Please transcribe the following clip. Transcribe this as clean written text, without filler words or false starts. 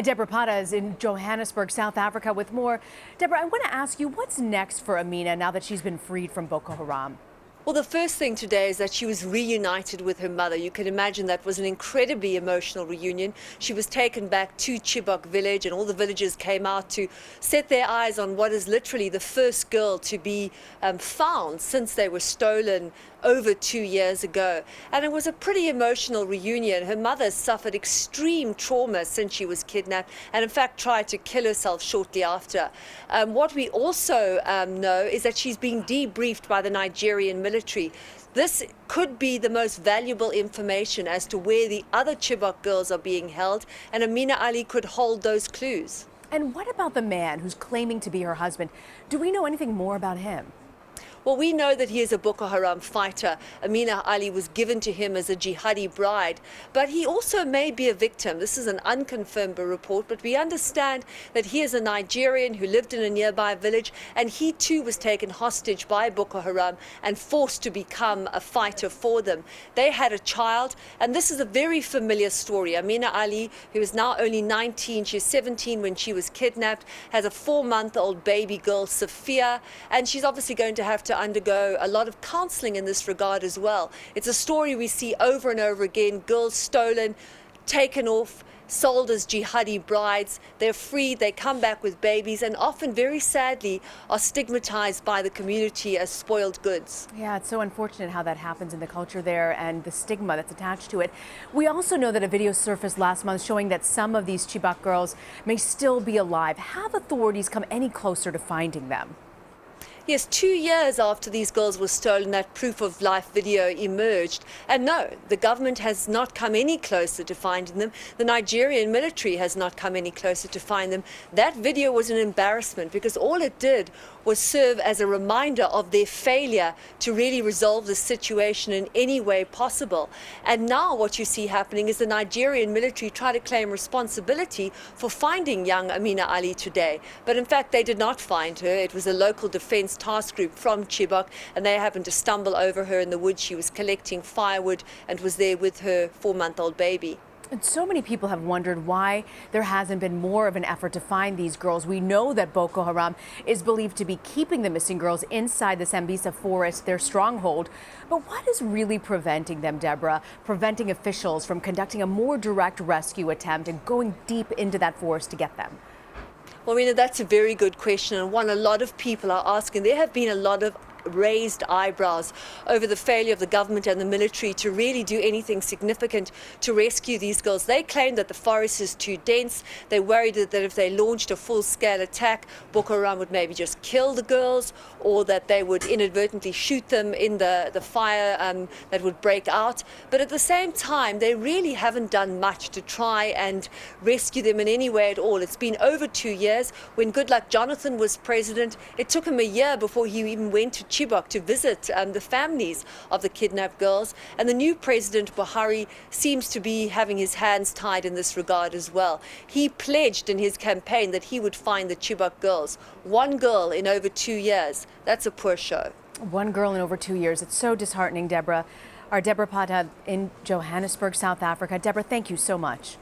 Debora Patta is in Johannesburg, South Africa with more. Deborah, I want to ask you, what's next for Amina now that she's been freed from Boko Haram? Well, the first thing today is that she was reunited with her mother. You can imagine that was an incredibly emotional reunion. She was taken back to Chibok village, and all the villagers came out to set their eyes on what is literally the first girl to be found since they were stolen over 2 years ago. And it was a pretty emotional reunion. Her mother suffered extreme trauma since she was kidnapped and in fact tried to kill herself shortly after. What we also know is that she's being debriefed by the Nigerian military. This could be the most valuable information as to where the other Chibok girls are being held, and Amina Ali could hold those clues. And what about the man who's claiming to be her husband? Do we know anything more about him? Well, we know that he is a Boko Haram fighter. Amina Ali was given to him as a jihadi bride, but he also may be a victim. This is an unconfirmed report, but we understand that he is a Nigerian who lived in a nearby village, and he too was taken hostage by Boko Haram and forced to become a fighter for them. They had a child, and this is a very familiar story. Amina Ali, who is now only 19, she's 17 when she was kidnapped, has a 4-month-old baby girl, Sophia, and she's obviously going to have to undergo a lot of counseling in this regard as well. It's a story we see over and over again. Girls stolen, taken off, sold as jihadi brides. They're freed, they come back with babies, and often, very sadly, are stigmatized by the community as spoiled goods. Yeah, it's so unfortunate how that happens in the culture there and the stigma that's attached to it. We also know that a video surfaced last month showing that some of these Chibok girls may still be alive. Have authorities come any closer to finding them? Yes, 2 years after these girls were stolen, that proof of life video emerged. And no, the government has not come any closer to finding them. The Nigerian military has not come any closer to find them. That video was an embarrassment because all it did was serve as a reminder of their failure to really resolve the situation in any way possible. And now what you see happening is the Nigerian military try to claim responsibility for finding young Amina Ali today. But in fact, they did not find her. It was a local defense task group from Chibok, and they happened to stumble over her in the woods. She was collecting firewood and was there with her 4-month-old baby. And so many people have wondered why there hasn't been more of an effort to find these girls. We know that Boko Haram is believed to be keeping the missing girls inside the Sambisa forest, their stronghold. But what is really preventing them, Deborah, preventing officials from conducting a more direct rescue attempt and going deep into that forest to get them? Well, Rena, that's a very good question, and one a lot of people are asking. There have been a lot of raised eyebrows over the failure of the government and the military to really do anything significant to rescue these girls. They claim that the forest is too dense. They're worried that if they launched a full-scale attack, Boko Haram would maybe just kill the girls, or that they would inadvertently shoot them in the fire that would break out. But at the same time, they really haven't done much to try and rescue them in any way at all. It's been over 2 years. When Goodluck Jonathan was president, it took him a year before he even went to Chibok to visit the families of the kidnapped girls. And the new President Buhari seems to be having his hands tied in this regard as well. He pledged in his campaign that he would find the Chibok girls. One girl in over 2 years. That's a poor show. One girl in over 2 years. It's so disheartening, Deborah. Our Debora Patta in Johannesburg, South Africa. Deborah, thank you so much.